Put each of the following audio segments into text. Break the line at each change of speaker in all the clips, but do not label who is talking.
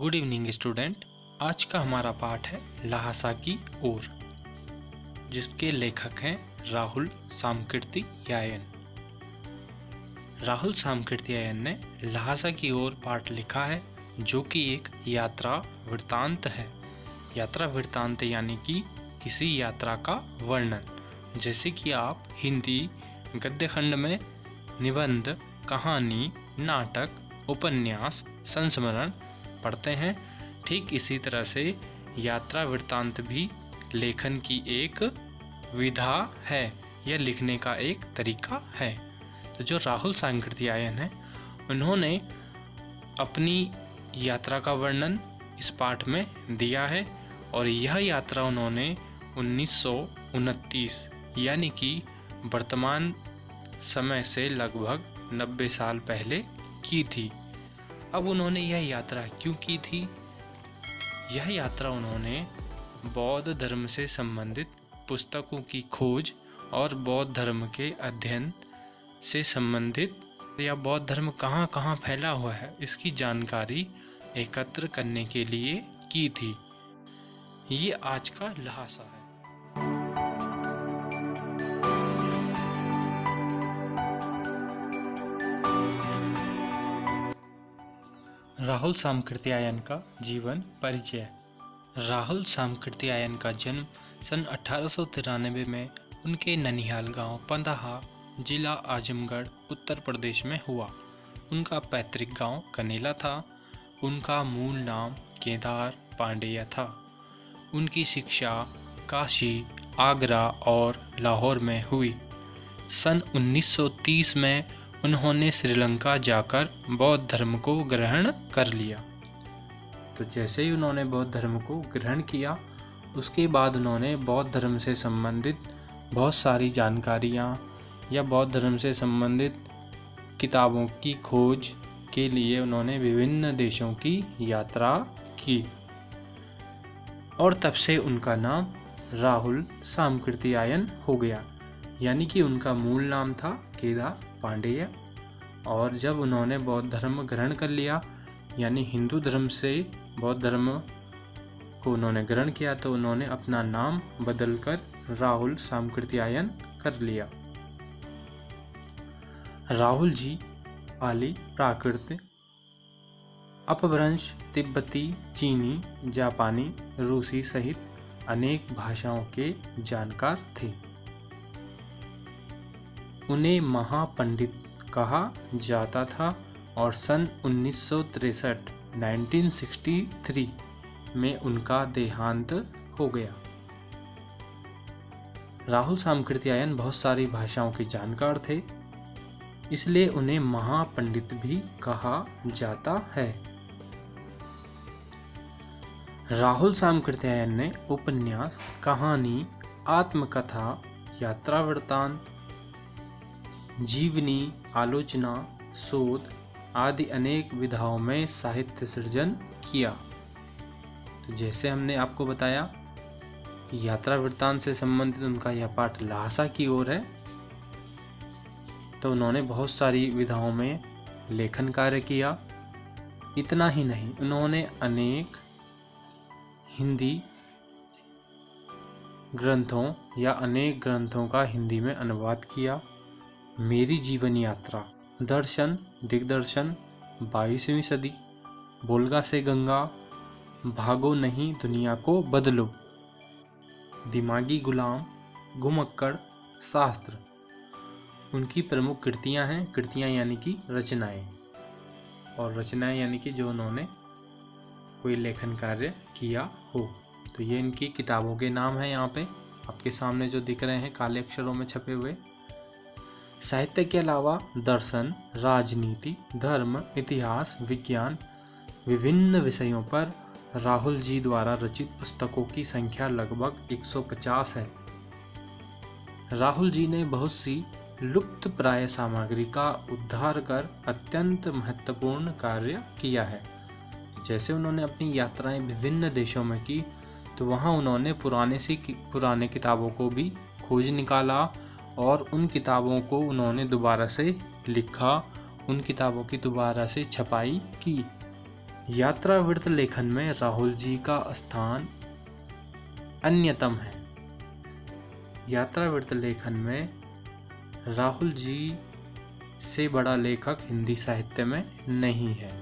Good evening student. आज का हमारा पाठ है ल्हासा की ओर, जिसके लेखक हैं राहुल सामकृतियायन। राहुल सामकृतियायन ने ल्हासा की ओर पाठ लिखा है, जो कि एक यात्रा वृत्तांत है। यात्रा वृत्तांत यानी कि किसी यात्रा का वर्णन। जैसे कि आप हिंदी गद्य खंड में निबंध, कहानी, नाटक, उपन्यास, संस्मरण पढ़ते हैं, ठीक इसी तरह से यात्रा वृत्तांत भी लेखन की एक विधा है या लिखने का एक तरीका है। तो जो राहुल सामकृतियायन है, उन्होंने अपनी यात्रा का वर्णन इस पाठ में दिया है और यह यात्रा उन्होंने 1929 यानी कि वर्तमान समय से लगभग 90 साल पहले की थी। अब उन्होंने यह यात्रा क्यों की थी? यह यात्रा उन्होंने बौद्ध धर्म से संबंधित पुस्तकों की खोज और बौद्ध धर्म के अध्ययन से संबंधित या बौद्ध धर्म कहाँ कहाँ फैला हुआ है इसकी जानकारी एकत्र करने के लिए की थी। ये आज का ल्हासा है। राहुल सामकृतियायन का जीवन परिचय। राहुल सामकृतियायन का जन्म सन 1893 में उनके ननिहाल गांव पंदाहा, जिला आजमगढ़, उत्तर प्रदेश में हुआ। उनका पैतृक गांव कनेला था। उनका मूल नाम केदार पांडेय था। उनकी शिक्षा काशी, आगरा और लाहौर में हुई। सन 1930 में उन्होंने श्रीलंका जाकर बौद्ध धर्म को ग्रहण कर लिया। तो जैसे ही उन्होंने बौद्ध धर्म को ग्रहण किया, उसके बाद उन्होंने बौद्ध धर्म से संबंधित बहुत सारी जानकारियाँ या बौद्ध धर्म से संबंधित किताबों की खोज के लिए उन्होंने विभिन्न देशों की यात्रा की और तब से उनका नाम राहुल सामकृतियायन हो गया। यानी कि उनका मूल नाम था केदार पांडेय, और जब उन्होंने बौद्ध धर्म ग्रहण कर लिया यानी हिंदू धर्म से बौद्ध धर्म को उन्होंने ग्रहण किया, तो उन्होंने अपना नाम बदलकर राहुल सामकृतियायन कर लिया। राहुल जी पाली, प्राकृत, अपभ्रंश, तिब्बती, चीनी, जापानी, रूसी सहित अनेक भाषाओं के जानकार थे। उन्हें महापंडित कहा जाता था और सन 1963 में उनका देहांत हो गया। राहुल सामकृतियायन बहुत सारी भाषाओं के जानकार थे, इसलिए उन्हें महापंडित भी कहा जाता है। राहुल सामकृतियायन ने उपन्यास, कहानी, आत्मकथा, यात्रा वृत्तांत, जीवनी, आलोचना, शोध आदि अनेक विधाओं में साहित्य सृजन किया। तो जैसे हमने आपको बताया, यात्रा वृत्तांत से संबंधित उनका यह पाठ ल्हासा की ओर है। तो उन्होंने बहुत सारी विधाओं में लेखन कार्य किया। इतना ही नहीं, उन्होंने अनेक हिंदी ग्रंथों या अनेक ग्रंथों का हिंदी में अनुवाद किया। मेरी जीवन यात्रा, दर्शन, दिग्दर्शन, 22वीं सदी, बोलगा से गंगा, भागो नहीं दुनिया को बदलो, दिमागी गुलाम, घुमक्कड़, शास्त्र उनकी प्रमुख कृतियां हैं। कृतियां यानी कि रचनाएं, और रचनाएं यानी कि जो उन्होंने कोई लेखन कार्य किया हो। तो ये इनकी किताबों के नाम हैं, यहाँ पे आपके सामने जो दिख रहे हैं काले अक्षरों में छपे हुए। साहित्य के अलावा दर्शन, राजनीति, धर्म, इतिहास, विज्ञान, विभिन्न विषयों पर राहुल जी द्वारा रचित पुस्तकों की संख्या लगभग 150 है। राहुल जी ने बहुत सी लुप्त प्राय सामग्री का उद्धार कर अत्यंत महत्वपूर्ण कार्य किया है। जैसे उन्होंने अपनी यात्राएं विभिन्न देशों में की, तो वहाँ उन्होंने पुराने किताबों को भी खोज निकाला और उन किताबों को उन्होंने दोबारा से लिखा, उन किताबों की दोबारा से छपाई की। यात्रा वृत्त लेखन में राहुल जी का स्थान अन्यतम है। यात्रा वृत्त लेखन में राहुल जी से बड़ा लेखक हिंदी साहित्य में नहीं है।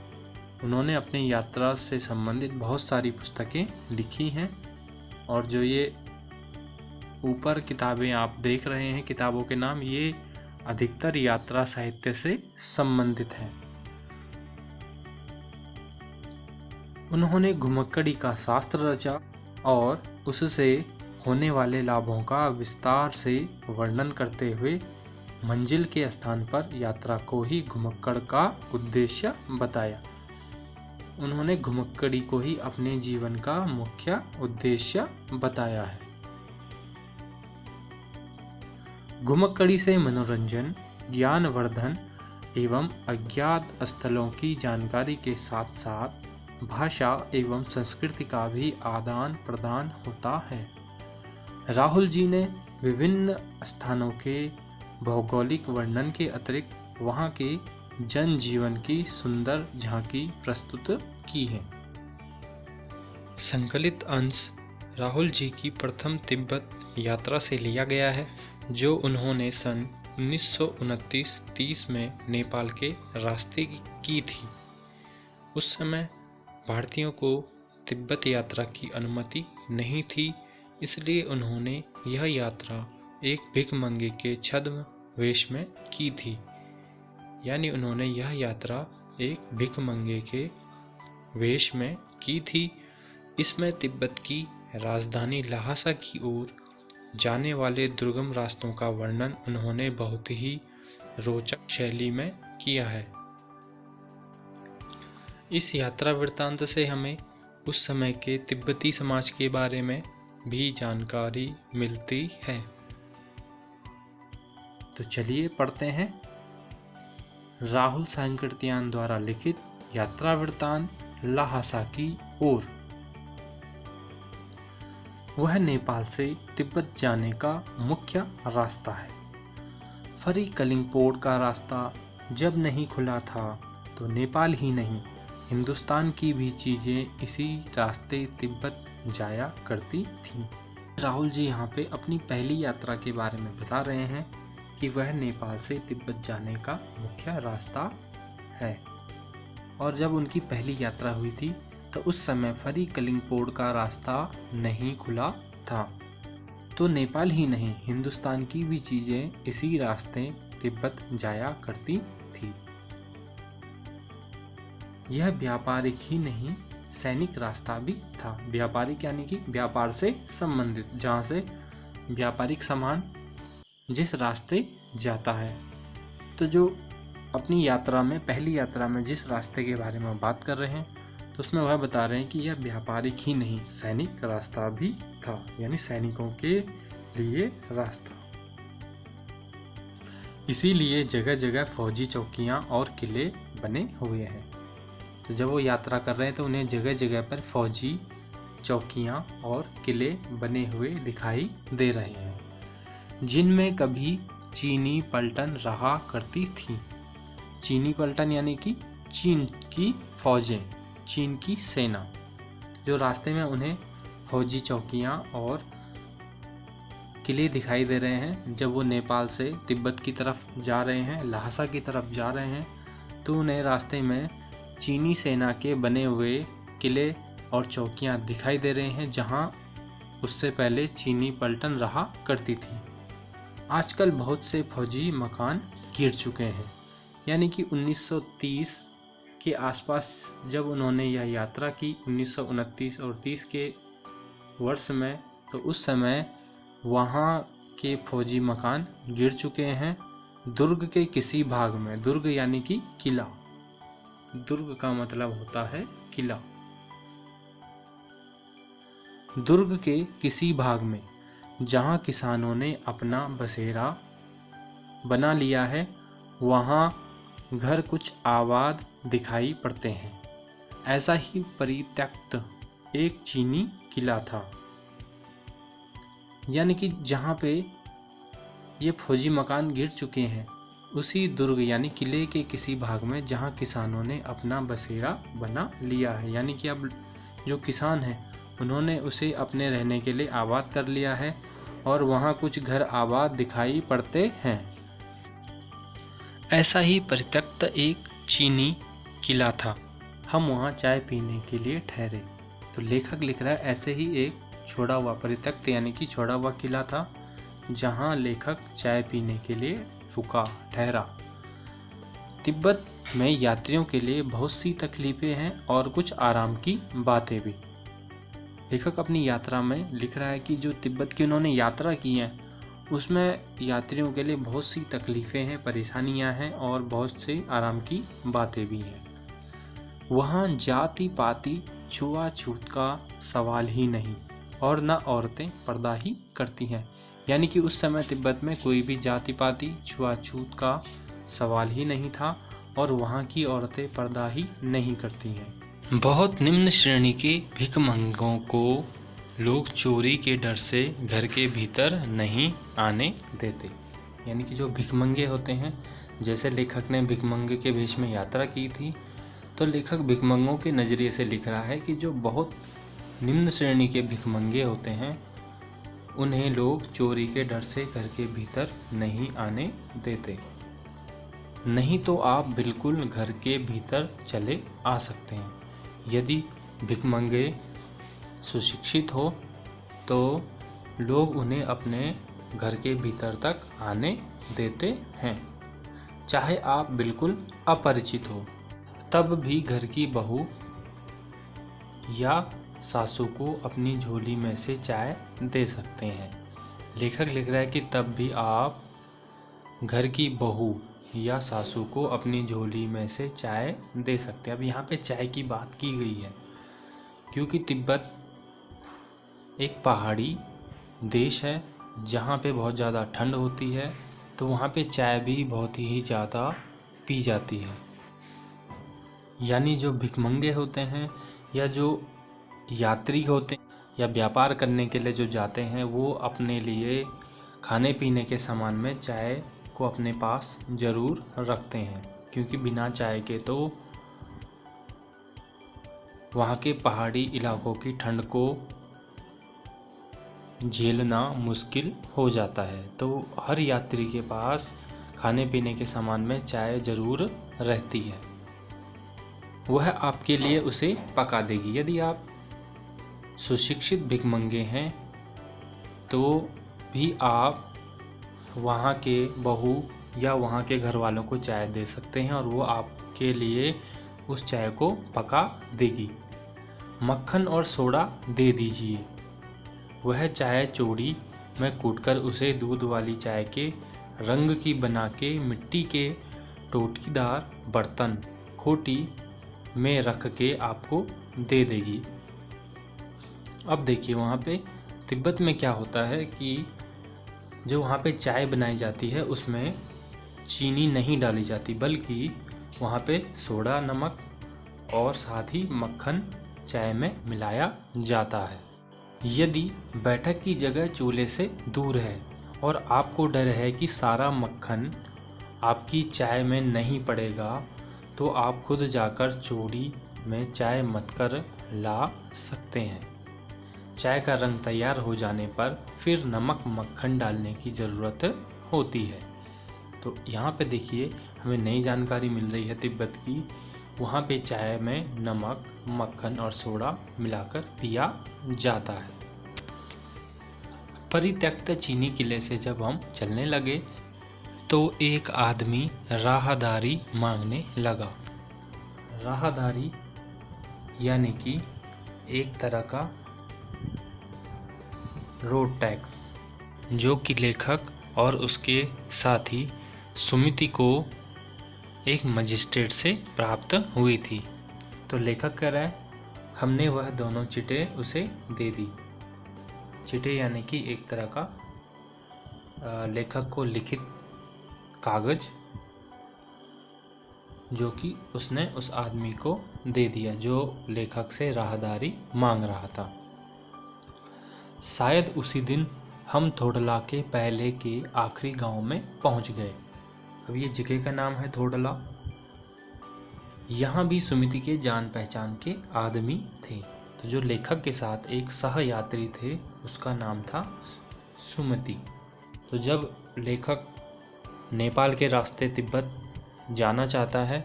उन्होंने अपनी यात्रा से संबंधित बहुत सारी पुस्तकें लिखी हैं और जो ये ऊपर किताबें आप देख रहे हैं, किताबों के नाम, ये अधिकतर यात्रा साहित्य से संबंधित हैं। उन्होंने घुमक्कड़ी का शास्त्र रचा और उससे होने वाले लाभों का विस्तार से वर्णन करते हुए मंजिल के स्थान पर यात्रा को ही घुमक्कड़ का उद्देश्य बताया। उन्होंने घुमक्कड़ी को ही अपने जीवन का मुख्य उद्देश्य बताया है। घुमक्कड़ी से मनोरंजन, ज्ञानवर्धन एवं अज्ञात स्थलों की जानकारी के साथ साथ भाषा एवं संस्कृति का भी आदान प्रदान होता है। राहुल जी ने विभिन्न स्थानों के भौगोलिक वर्णन के अतिरिक्त वहाँ के जनजीवन की सुंदर झांकी प्रस्तुत की है। संकलित अंश राहुल जी की प्रथम तिब्बत यात्रा से लिया गया है, जो उन्होंने सन 1929-30 में नेपाल के रास्ते की थी। उस समय भारतीयों को तिब्बत यात्रा की अनुमति नहीं थी, इसलिए उन्होंने यह यात्रा एक भिखमंगे के छद्म वेश में की थी। यानी उन्होंने यह यात्रा एक भिखमंगे के वेश में की थी। इसमें तिब्बत की राजधानी ल्हासा की ओर जाने वाले दुर्गम रास्तों का वर्णन उन्होंने बहुत ही रोचक शैली में किया है। इस यात्रा वृत्तांत से हमें उस समय के तिब्बती समाज के बारे में भी जानकारी मिलती है। तो चलिए पढ़ते हैं राहुल सांकृत्यायन द्वारा लिखित यात्रा वृत्तांत ल्हासा की ओर। वह नेपाल से तिब्बत जाने का मुख्य रास्ता है। फरी कलिंगपोर्ट का रास्ता जब नहीं खुला था तो नेपाल ही नहीं, हिंदुस्तान की भी चीज़ें इसी रास्ते तिब्बत जाया करती थीं। राहुल जी यहाँ पे अपनी पहली यात्रा के बारे में बता रहे हैं कि वह नेपाल से तिब्बत जाने का मुख्य रास्ता है। और जब उनकी पहली यात्रा हुई थी तो उस समय फरी कलिंगपोर्ट का रास्ता नहीं खुला था, तो नेपाल ही नहीं, हिंदुस्तान की भी चीज़ें इसी रास्ते तिब्बत जाया करती थी। यह व्यापारिक ही नहीं, सैनिक रास्ता भी था। व्यापारिक यानी कि व्यापार से संबंधित, जहाँ से व्यापारिक सामान जिस रास्ते जाता है। तो जो अपनी यात्रा में, पहली यात्रा में जिस रास्ते के बारे में बात कर रहे हैं, तो उसमें वह बता रहे हैं कि यह व्यापारिक ही नहीं, सैनिक रास्ता भी था, यानी सैनिकों के लिए रास्ता। इसीलिए जगह जगह फौजी चौकियां और किले बने हुए हैं। तो जब वो यात्रा कर रहे हैं तो उन्हें जगह जगह पर फौजी चौकियां और किले बने हुए दिखाई दे रहे हैं, जिनमें कभी चीनी पलटन रहा करती थी। चीनी पलटन यानी कि चीन की फौजें, चीन की सेना। जो रास्ते में उन्हें फौजी चौकियां और किले दिखाई दे रहे हैं, जब वो नेपाल से तिब्बत की तरफ जा रहे हैं, ल्हासा की तरफ जा रहे हैं, तो उन्हें रास्ते में चीनी सेना के बने हुए किले और चौकियां दिखाई दे रहे हैं, जहां उससे पहले चीनी पलटन रहा करती थी। आजकल बहुत से फौजी मकान गिर चुके हैं। यानी कि 1930 के आसपास जब उन्होंने यह यात्रा की, 1929 और 30 के वर्ष में, तो उस समय वहाँ के फौजी मकान गिर चुके हैं दुर्ग के किसी भाग में। दुर्ग यानी कि किला, दुर्ग का मतलब होता है किला। दुर्ग के किसी भाग में जहाँ किसानों ने अपना बसेरा बना लिया है, वहाँ घर कुछ आबाद दिखाई पड़ते हैं। ऐसा ही परित्यक्त एक चीनी किला था। यानी कि जहाँ पे ये फौजी मकान गिर चुके हैं, उसी दुर्ग यानी किले के किसी भाग में जहाँ किसानों ने अपना बसेरा बना लिया है। यानी कि अब जो किसान हैं उन्होंने उसे अपने रहने के लिए आबाद कर लिया है और वहाँ कुछ घर आबाद दिखाई पड़ते हैं। ऐसा ही परित्यक्त एक चीनी किला था। हम वहाँ चाय पीने के लिए ठहरे। तो लेखक लिख रहा है ऐसे ही एक छोड़ा हुआ परित्यक्त यानी कि छोड़ा हुआ किला था जहाँ लेखक चाय पीने के लिए रुका, ठहरा। तिब्बत में यात्रियों के लिए बहुत सी तकलीफें हैं और कुछ आराम की बातें भी। लेखक अपनी यात्रा में लिख रहा है कि जो तिब्बत की उन्होंने यात्रा की है उसमें यात्रियों के लिए बहुत सी तकलीफें हैं, परेशानियां हैं और बहुत से आराम की बातें भी हैं। वहाँ जाति पाति छुआछूत का सवाल ही नहीं और न औरतें पर्दा ही करती हैं। यानी कि उस समय तिब्बत में कोई भी जाति पाति छुआछूत का सवाल ही नहीं था और वहाँ की औरतें पर्दा ही नहीं करती हैं। बहुत निम्न श्रेणी के भिखमंगों को लोग चोरी के डर से घर के भीतर नहीं आने देते। यानी कि जो भिखमंगे होते हैं, जैसे लेखक ने भिखमंगे के वेश में यात्रा की थी, तो लेखक भिखमंगों के नज़रिए से लिख रहा है कि जो बहुत निम्न श्रेणी के भिखमंगे होते हैं उन्हें लोग चोरी के डर से घर के भीतर नहीं आने देते। नहीं तो आप बिल्कुल घर के भीतर चले आ सकते हैं। यदि भिखमंगे सुशिक्षित हो तो लोग उन्हें अपने घर के भीतर तक आने देते हैं, चाहे आप बिल्कुल अपरिचित हो। तब भी घर की बहू या सासू को अपनी झोली में से चाय दे सकते हैं। लेखक लिख रहा है कि तब भी आप घर की बहू या सासू को अपनी झोली में से चाय दे सकते हैं। अब यहाँ पे चाय की बात की गई है क्योंकि तिब्बत एक पहाड़ी देश है जहाँ पे बहुत ज़्यादा ठंड होती है, तो वहाँ पे चाय भी बहुत ही ज़्यादा पी जाती है। यानी जो भिखमंगे होते हैं या जो यात्री होते हैं या व्यापार करने के लिए जो जाते हैं वो अपने लिए खाने पीने के सामान में चाय को अपने पास ज़रूर रखते हैं, क्योंकि बिना चाय के तो वहाँ के पहाड़ी इलाकों की ठंड को झेलना मुश्किल हो जाता है। तो हर यात्री के पास खाने पीने के सामान में चाय ज़रूर रहती है, वह आपके लिए उसे पका देगी। यदि आप सुशिक्षित भिखमंगे हैं तो भी आप वहाँ के बहू या वहाँ के घर वालों को चाय दे सकते हैं और वो आपके लिए उस चाय को पका देगी। मक्खन और सोडा दे दीजिए। वह चाय चोड़ी में कूटकर उसे दूध वाली चाय के रंग की बना के मिट्टी के टोटीदार बर्तन खोटी में रख के आपको दे देगी। अब देखिए वहाँ पे तिब्बत में क्या होता है कि जो वहाँ पे चाय बनाई जाती है उसमें चीनी नहीं डाली जाती, बल्कि वहाँ पे सोडा, नमक और साथ ही मक्खन चाय में मिलाया जाता है। यदि बैठक की जगह चूल्हे से दूर है और आपको डर है कि सारा मक्खन आपकी चाय में नहीं पड़ेगा, तो आप खुद जाकर चोड़ी में चाय मत कर ला सकते हैं। चाय का रंग तैयार हो जाने पर फिर नमक मक्खन डालने की ज़रूरत होती है। तो यहाँ पे देखिए हमें नई जानकारी मिल रही है तिब्बत की। वहाँ पे चाय में नमक, मक्खन और सोडा मिलाकर पिया जाता है। परित्यक्त चीनी किले से जब हम चलने लगे तो एक आदमी राहदारी मांगने लगा। राहदारी यानी कि एक तरह का रोड टैक्स, जो कि लेखक और उसके साथी सुमिति को एक मजिस्ट्रेट से प्राप्त हुई थी। तो लेखक कह रहा है हमने वह दोनों चिटें उसे दे दी। चिटें यानी कि एक तरह का लेखक को लिखित कागज, जो कि उसने उस आदमी को दे दिया जो लेखक से राहदारी मांग रहा था। शायद उसी दिन हम थोड़ला के पहले के आखिरी गांव में पहुंच गए। अब ये जगह का नाम है थोडला। यहाँ भी सुमिति के जान पहचान के आदमी थे। तो जो लेखक के साथ एक सहयात्री थे उसका नाम था सुमति। तो जब लेखक नेपाल के रास्ते तिब्बत जाना चाहता है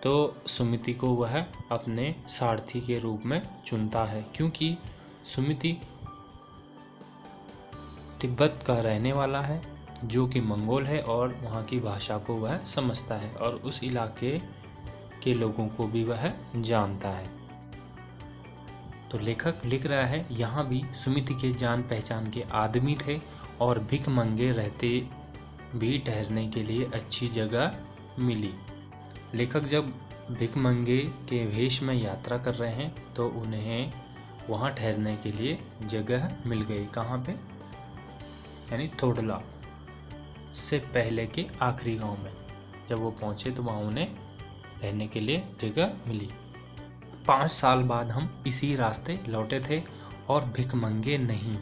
तो सुमिति को वह अपने सारथी के रूप में चुनता है, क्योंकि सुमिति तिब्बत का रहने वाला है जो कि मंगोल है और वहाँ की भाषा को वह समझता है और उस इलाके के लोगों को भी वह जानता है। तो लेखक लिख रहा है यहाँ भी सुमिति के जान पहचान के आदमी थे और भिख मंगे रहते भी ठहरने के लिए अच्छी जगह मिली। लेखक जब भिख मंगे के वेश में यात्रा कर रहे हैं तो उन्हें वहाँ ठहरने के लिए जगह मिल गई। कहाँ पे? यानी थोडला से पहले के आखिरी गांव में जब वो पहुँचे तो वहाँ उन्हें रहने के लिए जगह मिली। 5 साल बाद हम इसी रास्ते लौटे थे और भिख मंगे नहीं,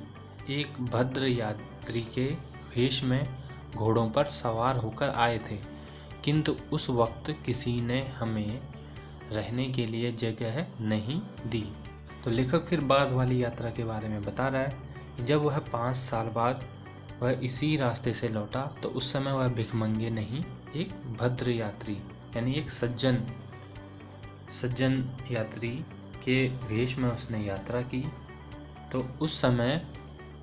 एक भद्र यात्री के वेश में घोड़ों पर सवार होकर आए थे, किंतु उस वक्त किसी ने हमें रहने के लिए जगह नहीं दी। तो लेखक फिर बाद वाली यात्रा के बारे में बता रहा है। जब वह 5 साल बाद वह इसी रास्ते से लौटा तो उस समय वह भिखमंगे नहीं, एक भद्र यात्री यानी एक सज्जन यात्री के वेश में उसने यात्रा की। तो उस समय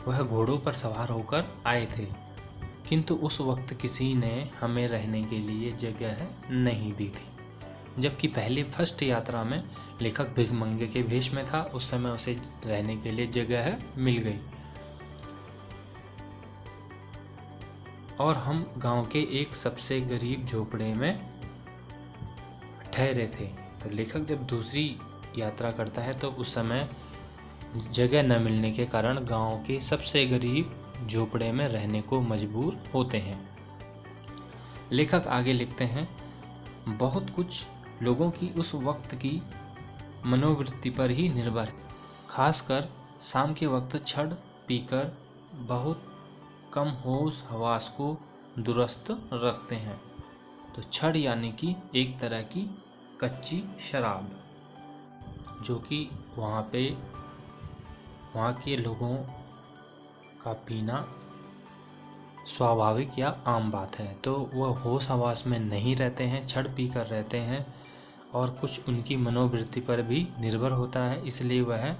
वह घोड़ों पर सवार होकर आए थे, किंतु उस वक्त किसी ने हमें रहने के लिए जगह नहीं दी थी। जबकि पहले फर्स्ट यात्रा में लेखक भिखमंगे के वेश में था, उस समय उसे रहने के लिए जगह मिल गई और हम गांव के एक सबसे गरीब झोपड़े में ठहरे थे। तो लेखक जब दूसरी यात्रा करता है तो उस समय जगह न मिलने के कारण गांव के सबसे गरीब झोपड़े में रहने को मजबूर होते हैं। लेखक आगे लिखते हैं, बहुत कुछ लोगों की उस वक्त की मनोवृत्ति पर ही निर्भर है। खासकर शाम के वक्त छड़ पीकर बहुत कम होश हवास को दुरुस्त रखते हैं। तो छड़ यानी कि एक तरह की कच्ची शराब, जो कि वहाँ के लोगों का पीना स्वाभाविक या आम बात है। तो वह होश हवास में नहीं रहते हैं, छड़ पी कर रहते हैं और कुछ उनकी मनोवृत्ति पर भी निर्भर होता है, इसलिए वह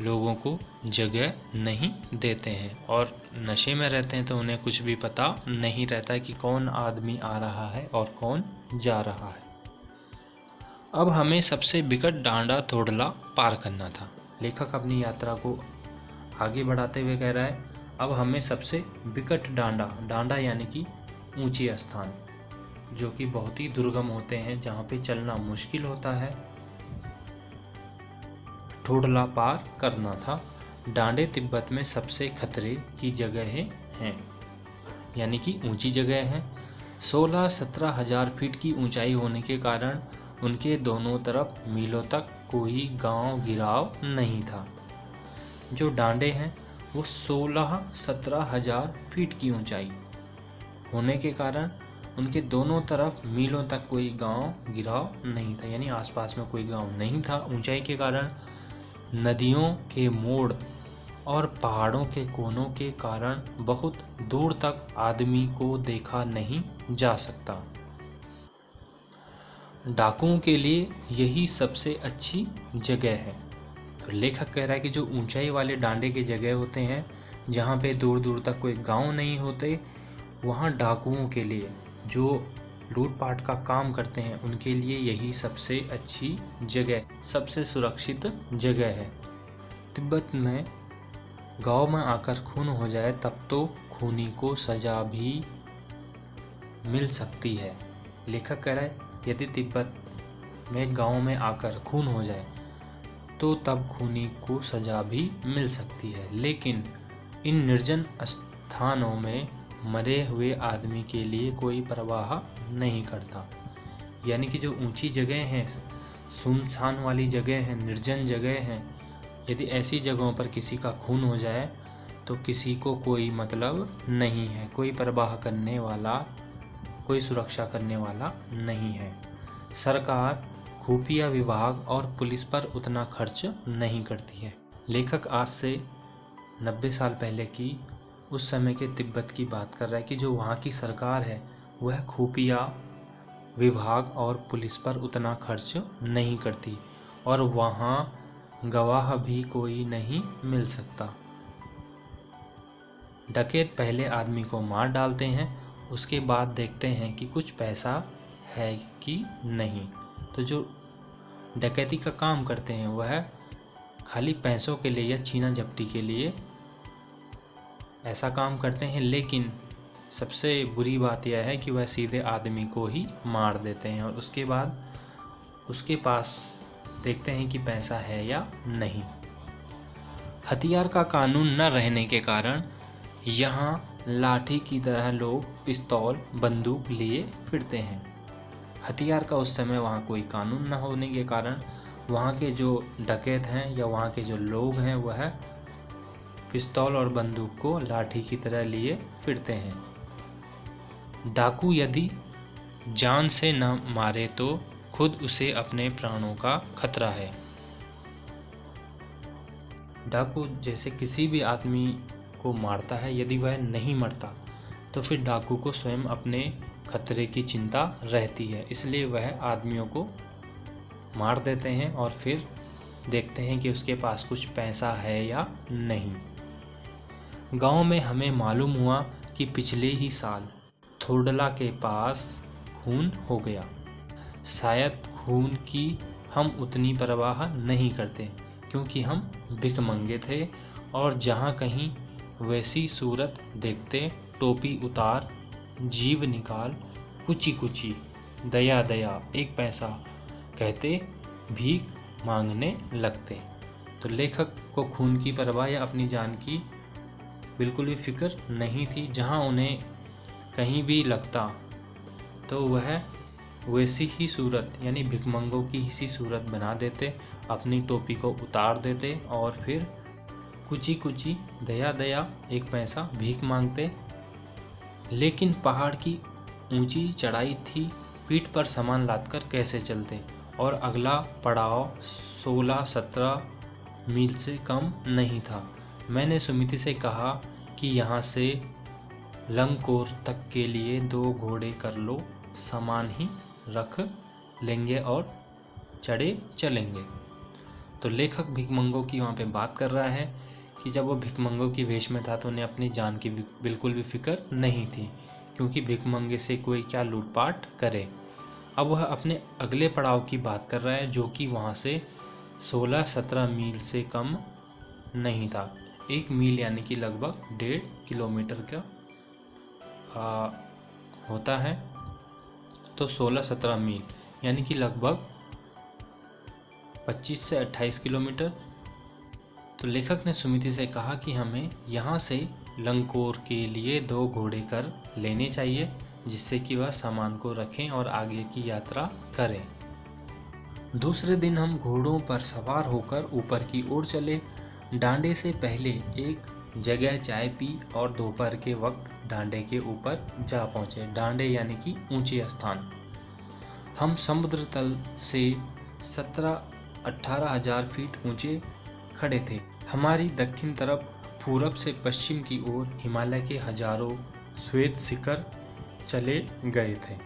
लोगों को जगह नहीं देते हैं और नशे में रहते हैं तो उन्हें कुछ भी पता नहीं रहता कि कौन आदमी आ रहा है और कौन जा रहा है। अब हमें सबसे बिकट डांडा थोडला पार करना था। लेखक अपनी यात्रा को आगे बढ़ाते हुए कह रहा है, अब हमें सबसे बिकट डांडा यानी कि ऊंचे स्थान जो कि बहुत ही दुर्गम होते हैं, जहाँ पे चलना मुश्किल होता है, थोडला पार करना था। डांडे तिब्बत में सबसे खतरे की जगहें हैं, यानी कि ऊंची जगह हैं। 16-17 हजार फीट की ऊंचाई होने के कारण उनके दोनों तरफ मीलों तक कोई गांव गिराव नहीं था। जो डांडे हैं वो 16-17 हजार फीट की ऊंचाई होने के कारण उनके दोनों तरफ मीलों तक कोई गांव गिराव नहीं था, यानी आसपास में कोई गांव नहीं था। ऊंचाई के कारण नदियों के मोड़ और पहाड़ों के कोनों के कारण बहुत दूर तक आदमी को देखा नहीं जा सकता। डाकुओं के लिए यही सबसे अच्छी जगह है। तो लेखक कह रहा है कि जो ऊंचाई वाले डांडे के जगह होते हैं जहाँ पे दूर दूर तक कोई गांव नहीं होते, वहाँ डाकुओं के लिए जो लूटपाट का काम करते हैं उनके लिए यही सबसे अच्छी जगह, सबसे सुरक्षित जगह है। तिब्बत में गांव में आकर खून हो जाए तब तो खूनी को सजा भी मिल सकती है। लेखक कह रहा है यदि तिब्बत में गांव में आकर खून हो जाए तो तब खूनी को सजा भी मिल सकती है, लेकिन इन निर्जन स्थानों में मरे हुए आदमी के लिए कोई परवाह नहीं करता। यानी कि जो ऊंची जगह हैं, सुनसान वाली जगह हैं, निर्जन जगह हैं, यदि ऐसी जगहों पर किसी का खून हो जाए तो किसी को कोई मतलब नहीं है, कोई परवाह करने वाला कोई सुरक्षा करने वाला नहीं है। सरकार खुफिया विभाग और पुलिस पर उतना खर्च नहीं करती है। लेखक आज से 90 साल पहले की उस समय के तिब्बत की बात कर रहा है कि जो वहाँ की सरकार है वह खुफिया विभाग और पुलिस पर उतना खर्च नहीं करती और वहाँ गवाह भी कोई नहीं मिल सकता। डकैत पहले आदमी को मार डालते हैं, उसके बाद देखते हैं कि कुछ पैसा है कि नहीं। तो जो डकैती का काम करते हैं वह खाली पैसों के लिए या छीना झपटी के लिए ऐसा काम करते हैं, लेकिन सबसे बुरी बात यह है कि वह सीधे आदमी को ही मार देते हैं और उसके बाद उसके पास देखते हैं कि पैसा है या नहीं। हथियार का कानून न रहने के कारण यहाँ लाठी की तरह लोग पिस्तौल बंदूक लिए फिरते हैं। हथियार का उस समय वहाँ कोई कानून न होने के कारण वहाँ के जो डकैत हैं या वहाँ के जो लोग हैं वह पिस्तौल और बंदूक को लाठी की तरह लिए फिरते हैं। डाकू यदि जान से न मारे तो खुद उसे अपने प्राणों का खतरा है। डाकू जैसे किसी भी आदमी को मारता है, यदि वह नहीं मरता तो फिर डाकू को स्वयं अपने खतरे की चिंता रहती है, इसलिए वह आदमियों को मार देते हैं और फिर देखते हैं कि उसके पास कुछ पैसा है या नहीं। गांव में हमें मालूम हुआ कि पिछले ही साल थोडला के पास खून हो गया। शायद खून की हम उतनी परवाह नहीं करते क्योंकि हम भिखमंगे थे और जहाँ कहीं वैसी सूरत देखते टोपी उतार, जीभ निकाल, कुची कुची, दया दया, एक पैसा कहते भीख मांगने लगते। तो लेखक को खून की परवाह या अपनी जान की बिल्कुल भी फिक्र नहीं थी। जहाँ उन्हें कहीं भी लगता तो वह वैसी ही सूरत यानी भिखमंगों की ही सूरत बना देते, अपनी टोपी को उतार देते और फिर कुची कुची, दया दया, एक पैसा भीख मांगते। लेकिन पहाड़ की ऊंची चढ़ाई थी, पीठ पर सामान लादकर कैसे चलते और अगला पड़ाव 16-17 मील से कम नहीं था। मैंने सुमिति से कहा कि यहाँ से लंगकोर तक के लिए 2 घोड़े कर लो, सामान ही रख लेंगे और चढ़े चलेंगे। तो लेखक भिखमंगों की वहाँ पे बात कर रहा है कि जब वो भिखमंगों की वेश में था तो उन्हें अपनी जान की बिल्कुल भी फिक्र नहीं थी, क्योंकि भिखमंगे से कोई क्या लूटपाट करे। अब वह अपने अगले पड़ाव की बात कर रहा है जो कि वहाँ से 16-17 मील से कम नहीं था। 1 मील यानी कि लगभग 1.5 किलोमीटर का होता है। तो 16-17 मील यानी कि लगभग 25 से 28 किलोमीटर। तो लेखक ने सुमिति से कहा कि हमें यहाँ से लंगकोर के लिए 2 घोड़े कर लेने चाहिए, जिससे कि वह सामान को रखें और आगे की यात्रा करें। दूसरे दिन हम घोड़ों पर सवार होकर ऊपर की ओर चले। डांडे से पहले एक जगह चाय पी और दोपहर के वक्त डांडे के ऊपर जा पहुँचे। डांडे यानी कि ऊंचे स्थान। हम समुद्र तल से 17-18 हजार फीट ऊंचे खड़े थे। हमारी दक्षिण तरफ पूरब से पश्चिम की ओर हिमालय के हजारों श्वेत शिखर चले गए थे।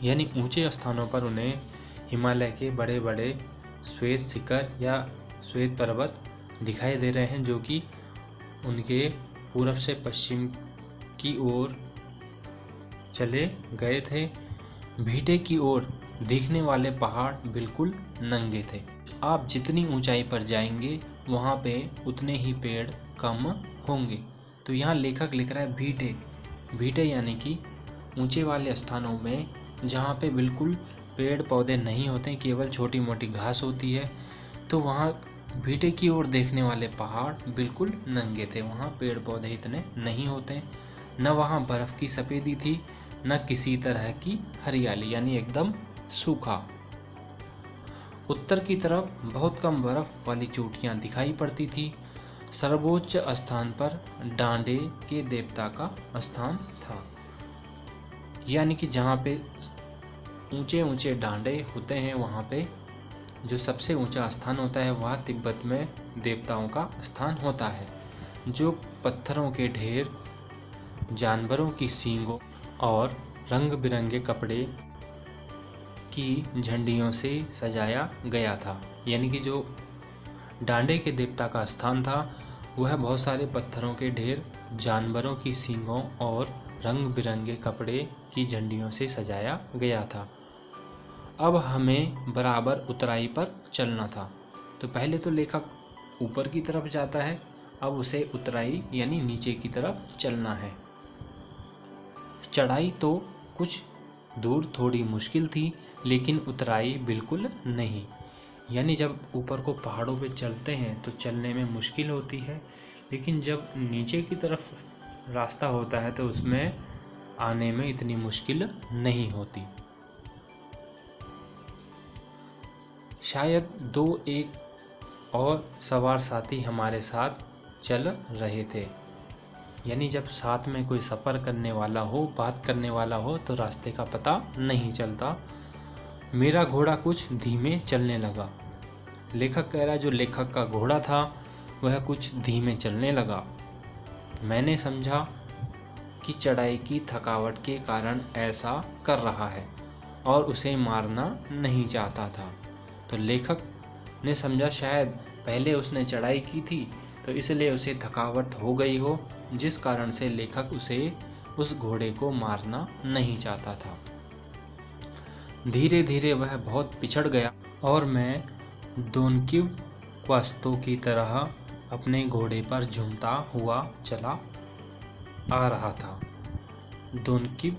यानी ऊंचे स्थानों पर उन्हें हिमालय के बड़े बड़े श्वेत शिखर या श्वेत पर्वत दिखाई दे रहे हैं, जो कि उनके पूरब से पश्चिम की ओर चले गए थे। भीटे की ओर दिखने वाले पहाड़ बिल्कुल नंगे थे। आप जितनी ऊंचाई पर जाएंगे वहाँ पे उतने ही पेड़ कम होंगे। तो यहाँ लेखक लिख रहा है भीटे। भीटे यानी कि ऊंचे वाले स्थानों में जहाँ पे बिल्कुल पेड़ पौधे नहीं होते, केवल छोटी मोटी घास होती है, तो वहाँ भीटे की ओर देखने वाले पहाड़ बिल्कुल नंगे थे। वहाँ पेड़ पौधे इतने नहीं होते, न वहाँ बर्फ़ की सफ़ेदी थी, न किसी तरह की हरियाली, यानी एकदम सूखा। उत्तर की तरफ बहुत कम बर्फ वाली चोटियाँ दिखाई पड़ती थी। सर्वोच्च स्थान पर डांडे के देवता का स्थान था।
यानी कि जहाँ पे ऊंचे ऊंचे डांडे होते हैं वहाँ पे जो सबसे ऊंचा स्थान होता है वह तिब्बत में देवताओं का स्थान होता है, जो पत्थरों के ढेर, जानवरों की सींगों और रंग बिरंगे कपड़े की झंडियों से सजाया गया था। यानी कि जो डांडे के देवता का स्थान था वह बहुत सारे पत्थरों के ढेर, जानवरों की सींगों और रंग बिरंगे कपड़े की झंडियों से सजाया गया था। अब हमें बराबर उतराई पर चलना था। तो पहले तो लेखक ऊपर की तरफ जाता है, अब उसे उतराई यानी नीचे की तरफ चलना है। चढ़ाई तो कुछ दूर थोड़ी मुश्किल थी, लेकिन उतराई बिल्कुल नहीं। यानी जब ऊपर को पहाड़ों पे चलते हैं तो चलने में मुश्किल होती है, लेकिन जब नीचे की तरफ रास्ता होता है तो उसमें आने में इतनी मुश्किल नहीं होती। शायद 2-1 और सवार साथी हमारे साथ चल रहे थे। यानी जब साथ में कोई सफ़र करने वाला हो, बात करने वाला हो तो रास्ते का पता नहीं चलता। मेरा घोड़ा कुछ धीमे चलने लगा। लेखक कह रहा है जो लेखक का घोड़ा था वह कुछ धीमे चलने लगा। मैंने समझा कि चढ़ाई की थकावट के कारण ऐसा कर रहा है और उसे मारना नहीं चाहता था। तो लेखक ने समझा शायद पहले उसने चढ़ाई की थी तो इसलिए उसे थकावट हो गई हो, जिस कारण से लेखक उस घोड़े को मारना नहीं चाहता था। धीरे धीरे वह बहुत पिछड़ गया और मैं दोनकीव क्वास्तो की तरह अपने घोड़े पर झूमता हुआ चला आ रहा था। दोनकीव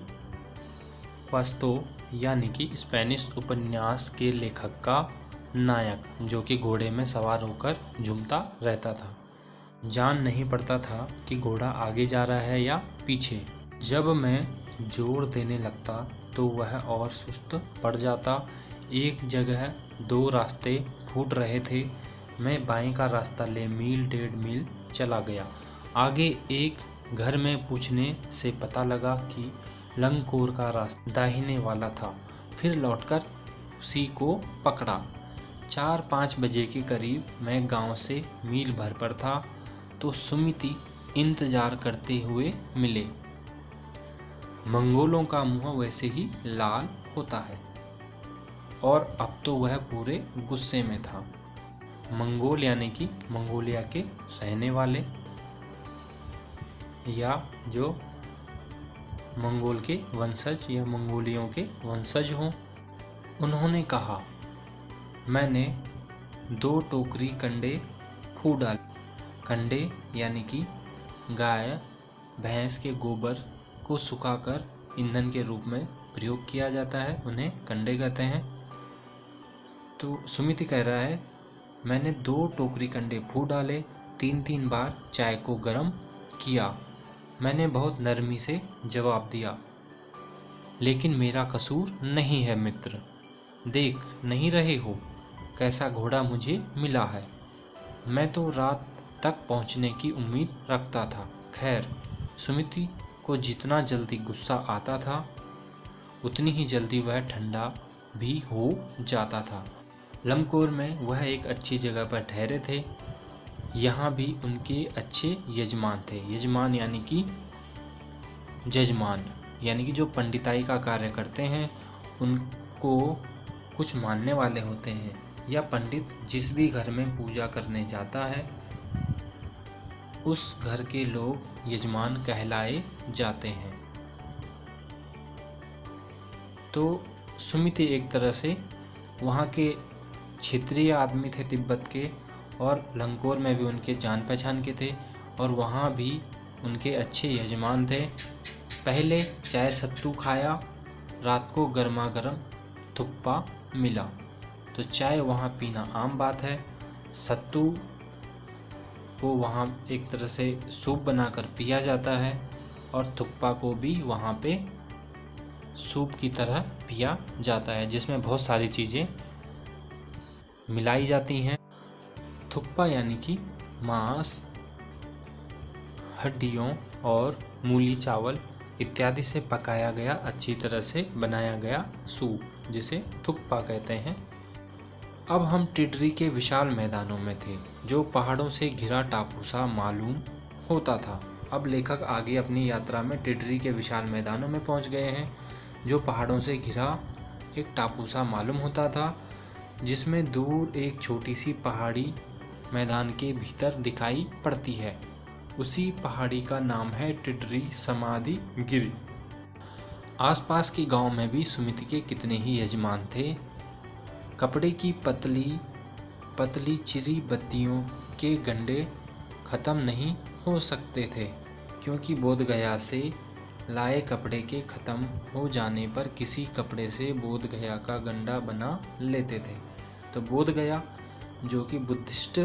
क्वास्तो यानी कि स्पेनिश उपन्यास के लेखक का नायक, जो कि घोड़े में सवार होकर झूमता रहता था। जान नहीं पड़ता था कि घोड़ा आगे जा रहा है या पीछे। जब मैं जोर देने लगता तो वह और सुस्त पड़ जाता। एक जगह 2 रास्ते फूट रहे थे। मैं बाएं का रास्ता ले मील 1.5 मील चला गया। आगे एक घर में पूछने से पता लगा कि लंगकोर का रास्ता दाहिने वाला था। फिर लौटकर उसी को पकड़ा। 4-5 बजे के करीब मैं गांव से मील भर पर था तो सुमिति इंतजार करते हुए मिले। मंगोलों का मुंह वैसे ही लाल होता है और अब तो वह पूरे गुस्से में था। मंगोल यानी कि मंगोलिया के रहने वाले या जो मंगोल के वंशज या मंगोलियों के वंशज हों। उन्होंने कहा, मैंने 2 टोकरी कंडे फूट डाले। कंडे यानी कि गाय भैंस के गोबर को सुखाकर ईंधन के रूप में प्रयोग किया जाता है, उन्हें कंडे कहते हैं। तो सुमिति कह रहा है मैंने 2 टोकरी कंडे फूट डाले, 3-3 बार चाय को गर्म किया। मैंने बहुत नरमी से जवाब दिया, लेकिन मेरा कसूर नहीं है मित्र। देख नहीं रहे हो कैसा घोड़ा मुझे मिला है। मैं तो रात तक पहुंचने की उम्मीद रखता था। खैर, सुमिति को जितना जल्दी गुस्सा आता था उतनी ही जल्दी वह ठंडा भी हो जाता था। लमकोर में वह एक अच्छी जगह पर ठहरे थे। यहाँ भी उनके अच्छे यजमान थे। यजमान यानी कि जजमान, यानी कि जो पंडिताई का कार्य करते हैं उनको कुछ मानने वाले होते हैं, या पंडित जिस भी घर में पूजा करने जाता है उस घर के लोग यजमान कहलाए जाते हैं। तो सुमिति एक तरह से वहाँ के क्षेत्रीय आदमी थे तिब्बत के, और लंगकोर में भी उनके जान पहचान के थे और वहाँ भी उनके अच्छे यजमान थे। पहले चाय सत्तू खाया, रात को गर्मा गर्म थुक्पा मिला। तो चाय वहाँ पीना आम बात है। सत्तू को वहाँ एक तरह से सूप बनाकर पिया जाता है और थुक्पा को भी वहाँ पे सूप की तरह पिया जाता है, जिसमें बहुत सारी चीज़ें मिलाई जाती हैं। थुक्पा यानी कि मांस, हड्डियों और मूली चावल इत्यादि से पकाया गया अच्छी तरह से बनाया गया सूप, जिसे थुक्पा कहते हैं। अब हम टिड्री के विशाल मैदानों में थे, जो पहाड़ों से घिरा टापू सा मालूम होता था। अब लेखक आगे अपनी यात्रा में टिड्री के विशाल मैदानों में पहुंच गए हैं, जो पहाड़ों से घिरा एक टापू सा मालूम होता था, जिसमें दूर एक छोटी सी पहाड़ी मैदान के भीतर दिखाई पड़ती है। उसी पहाड़ी का नाम है टिड्री समाधि गिरी। आसपास के गांव में भी सुमिति के कितने ही यजमान थे। कपड़े की पतली पतली चिरी बत्तियों के गंडे खत्म नहीं हो सकते थे, क्योंकि बोधगया से लाए कपड़े के खत्म हो जाने पर किसी कपड़े से बोधगया का गंडा बना लेते थे। तो बोधगया, जो कि बुद्धिस्ट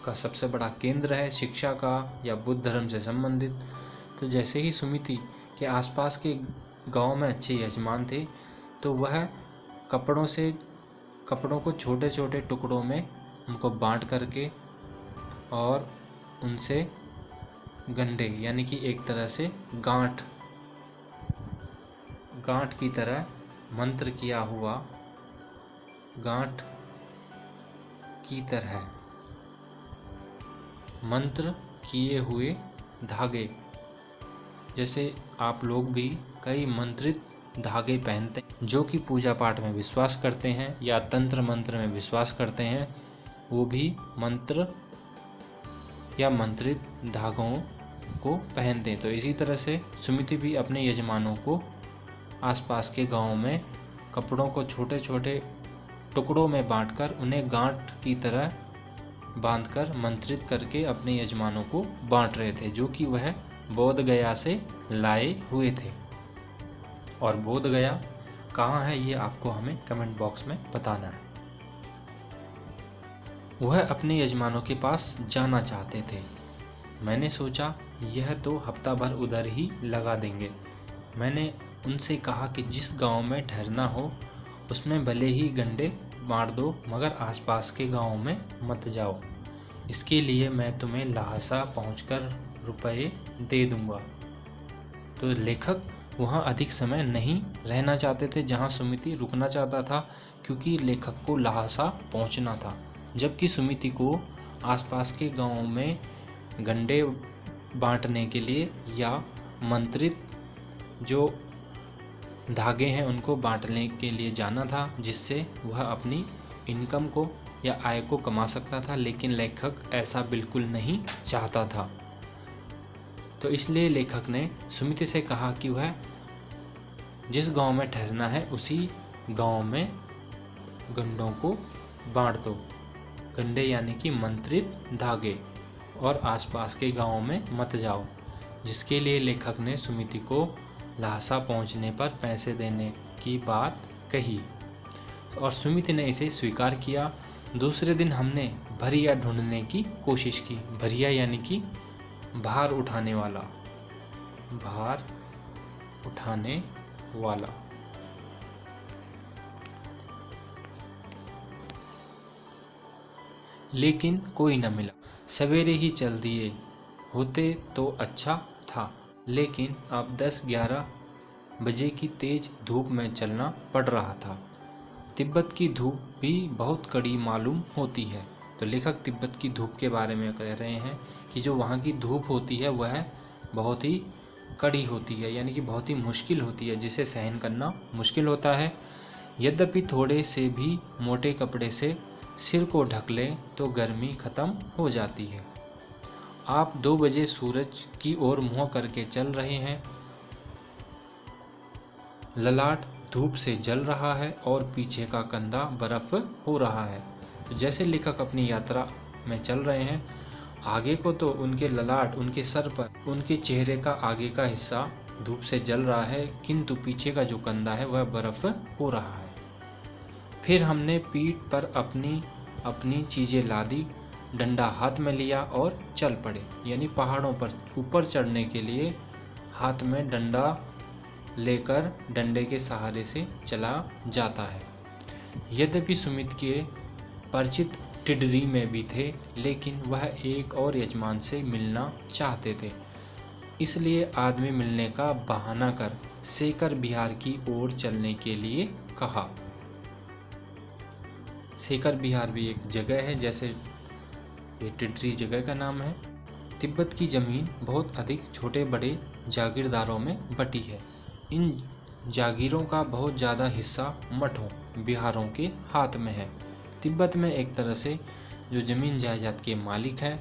का सबसे बड़ा केंद्र है, शिक्षा का या बुद्ध धर्म से संबंधित। तो जैसे ही सुमिति के आसपास के गांव में अच्छे यजमान थे, तो वह कपड़ों को छोटे छोटे टुकड़ों में उनको बांट करके और उनसे गंडे यानी कि एक तरह से गांठ की तरह मंत्र किया हुआ गांठ की तरह मंत्र किए हुए धागे, जैसे आप लोग भी कई मंत्रित धागे पहनते हैं जो कि पूजा पाठ में विश्वास करते हैं या तंत्र मंत्र में विश्वास करते हैं, वो भी मंत्र या मंत्रित धागों को पहनते हैं। तो इसी तरह से सुमिति भी अपने यजमानों को आसपास के गांवों में कपड़ों को छोटे छोटे टुकड़ों में बांटकर उन्हें गांठ की तरह बांधकर मंत्रित करके अपने यजमानों को बांट रहे थे, जो कि वह बोधगया से लाए हुए थे। और बोधगया कहाँ है ये आपको हमें कमेंट बॉक्स में बताना है। वह अपने यजमानों के पास जाना चाहते थे। मैंने सोचा यह तो हफ्ता भर उधर ही लगा देंगे। मैंने उनसे कहा कि जिस गांव में ठहरना हो उसमें भले ही गंडे बांट दो, मगर आसपास के गांव में मत जाओ। इसके लिए मैं तुम्हें लहासा पहुंचकर रुपए दे दूंगा। तो लेखक वहां अधिक समय नहीं रहना चाहते थे जहां सुमिति रुकना चाहता था, क्योंकि लेखक को लहासा पहुंचना था, जबकि सुमिति को आसपास के गांवों में गंडे बांटने के लिए या मंत्रित जो धागे हैं उनको बांटने के लिए जाना था, जिससे वह अपनी इनकम को या आय को कमा सकता था। लेकिन लेखक ऐसा बिल्कुल नहीं चाहता था। तो इसलिए लेखक ने सुमिति से कहा कि वह जिस गांव में ठहरना है उसी गांव में गंडों को बांट दो। गंडे यानी कि मंत्रित धागे, और आसपास के गांवों में मत जाओ। जिसके लिए लेखक ने सुमिति को लहासा पहुंचने पर पैसे देने की बात कही और सुमिति ने इसे स्वीकार किया। दूसरे दिन हमने भरिया ढूंढने की कोशिश की। भरिया यानी कि भार उठाने वाला, भार उठाने वाला। लेकिन कोई न मिला। सवेरे ही चल दिए होते तो अच्छा था, लेकिन अब 10-11 बजे की तेज धूप में चलना पड़ रहा था। तिब्बत की धूप भी बहुत कड़ी मालूम होती है। तो लेखक तिब्बत की धूप के बारे में कह रहे हैं कि जो वहाँ की धूप होती है वह बहुत ही कड़ी होती है, यानी कि बहुत ही मुश्किल होती है, जिसे सहन करना मुश्किल होता है। यद्यपि थोड़े से भी मोटे कपड़े से सिर को ढक लें तो गर्मी खत्म हो जाती है। आप 2 बजे सूरज की ओर मुँह करके चल रहे हैं। ललाट धूप से जल रहा है और पीछे का कंधा बर्फ हो रहा है। तो जैसे लेखक अपनी यात्रा में चल रहे हैं, आगे को तो उनके ललाट, उनके सर पर, उनके चेहरे का आगे का हिस्सा धूप से जल रहा है, किंतु पीछे का जो कंधा है वह बर्फ हो रहा है। फिर हमने पीठ पर अपनी चीज़ें लादी, डंडा हाथ में लिया और चल पड़े। यानी पहाड़ों पर ऊपर चढ़ने के लिए हाथ में डंडा लेकर डंडे के सहारे से चला जाता है। यद्यपि सुमित के परिचित टिड्री में भी थे, लेकिन वह एक और यजमान से मिलना चाहते थे। इसलिए आदमी मिलने का बहाना कर सेकर बिहार की ओर चलने के लिए कहा। सेकर बिहार भी एक जगह है, जैसे ये टिटरी जगह का नाम है। तिब्बत की ज़मीन बहुत अधिक छोटे बड़े जागीरदारों में बटी है। इन जागीरों का बहुत ज़्यादा हिस्सा मठों बिहारों के हाथ में है। तिब्बत में एक तरह से जो ज़मीन जायदाद के मालिक हैं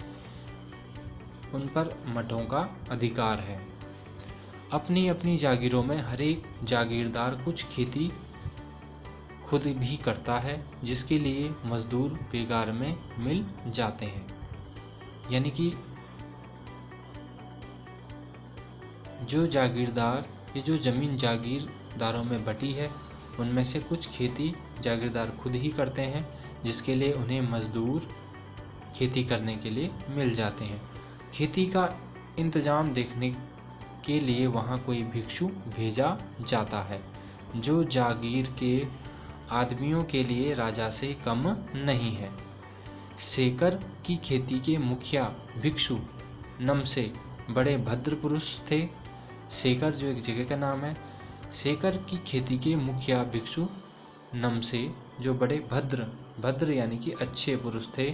उन पर मठों का अधिकार है। अपनी अपनी जागीरों में हर एक जागीरदार कुछ खेती खुद भी करता है, जिसके लिए मजदूर बेगार में मिल जाते हैं। यानी कि जो जागीरदार, ये जो ज़मीन जागीरदारों में बटी है उनमें से कुछ खेती जागीरदार खुद ही करते हैं, जिसके लिए उन्हें मजदूर खेती करने के लिए मिल जाते हैं। खेती का इंतज़ाम देखने के लिए वहाँ कोई भिक्षु भेजा जाता है, जो जागीर के आदमियों के लिए राजा से कम नहीं है। सेकर की खेती के मुखिया भिक्षु नमसे बड़े भद्र पुरुष थे। सेकर जो एक जगह का नाम है। सेकर की खेती के मुखिया भिक्षु नमसे जो बड़े भद्र यानी कि अच्छे पुरुष थे,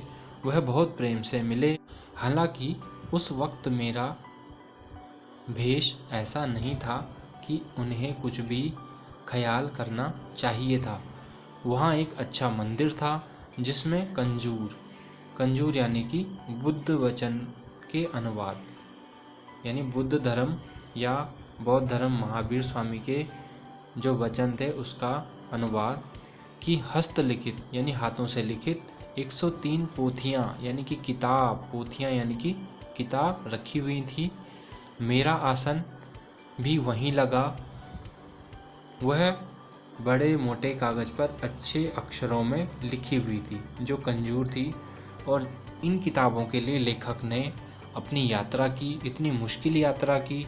वह बहुत प्रेम से मिले। हालांकि उस वक्त मेरा भेष ऐसा नहीं था कि उन्हें कुछ भी ख्याल करना चाहिए था। वहाँ एक अच्छा मंदिर था जिसमें कंजूर यानी कि बुद्ध वचन के अनुवाद, यानी बुद्ध धर्म या बौद्ध धर्म महावीर स्वामी के जो वचन थे उसका अनुवाद की हस्तलिखित यानी हाथों से लिखित 103 पोथियाँ यानी कि किताब रखी हुई थी। मेरा आसन भी वहीं लगा। वह बड़े मोटे कागज़ पर अच्छे अक्षरों में लिखी हुई थी जो कंजूर थी, और इन किताबों के लिए लेखक ने अपनी यात्रा की, इतनी मुश्किल यात्रा की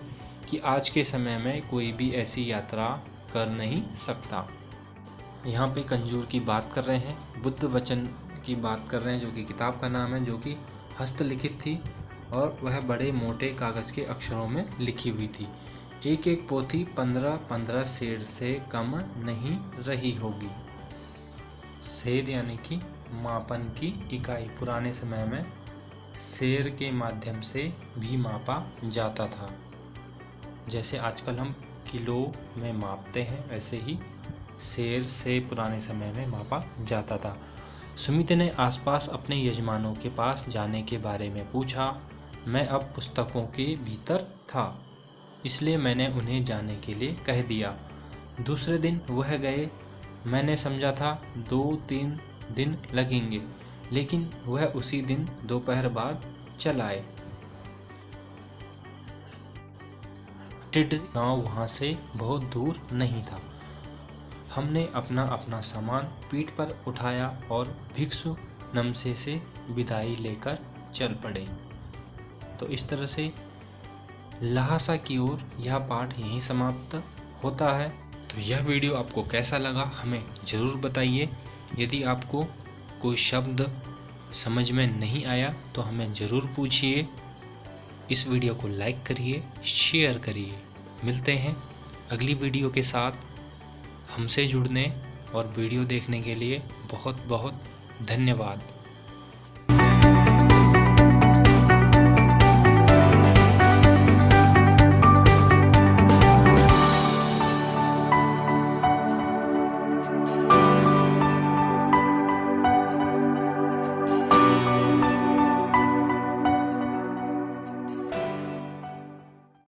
कि आज के समय में कोई भी ऐसी यात्रा कर नहीं सकता। यहाँ पे कंजूर की बात कर रहे हैं, बुद्ध वचन की बात कर रहे हैं, जो कि किताब का नाम है, जो कि हस्तलिखित थी और वह बड़े मोटे कागज़ के अक्षरों में लिखी हुई थी। एक एक पोथी 15-15 सेर से कम नहीं रही होगी। सेर यानी कि मापन की इकाई। पुराने समय में सेर के माध्यम से भी मापा जाता था। जैसे आजकल हम किलो में मापते हैं, वैसे ही सेर से पुराने समय में मापा जाता था। सुमित ने आसपास अपने यजमानों के पास जाने के बारे में पूछा। मैं अब पुस्तकों के भीतर था, इसलिए मैंने उन्हें जाने के लिए कह दिया। दूसरे दिन वह गए। मैंने समझा था 2-3 दिन लगेंगे, लेकिन वह उसी दिन दोपहर बाद चल आए। टिटरी गांव वहाँ से बहुत दूर नहीं था। हमने अपना अपना सामान पीठ पर उठाया और भिक्षु नमसे से विदाई लेकर चल पड़े। तो इस तरह से लहासा की ओर यह पाठ यहीं समाप्त होता है। तो यह वीडियो आपको कैसा लगा हमें ज़रूर बताइए। यदि आपको कोई शब्द समझ में नहीं आया तो हमें ज़रूर पूछिए। इस वीडियो को लाइक करिए, शेयर करिए। मिलते हैं अगली वीडियो के साथ। हमसे जुड़ने और वीडियो देखने के लिए बहुत बहुत धन्यवाद।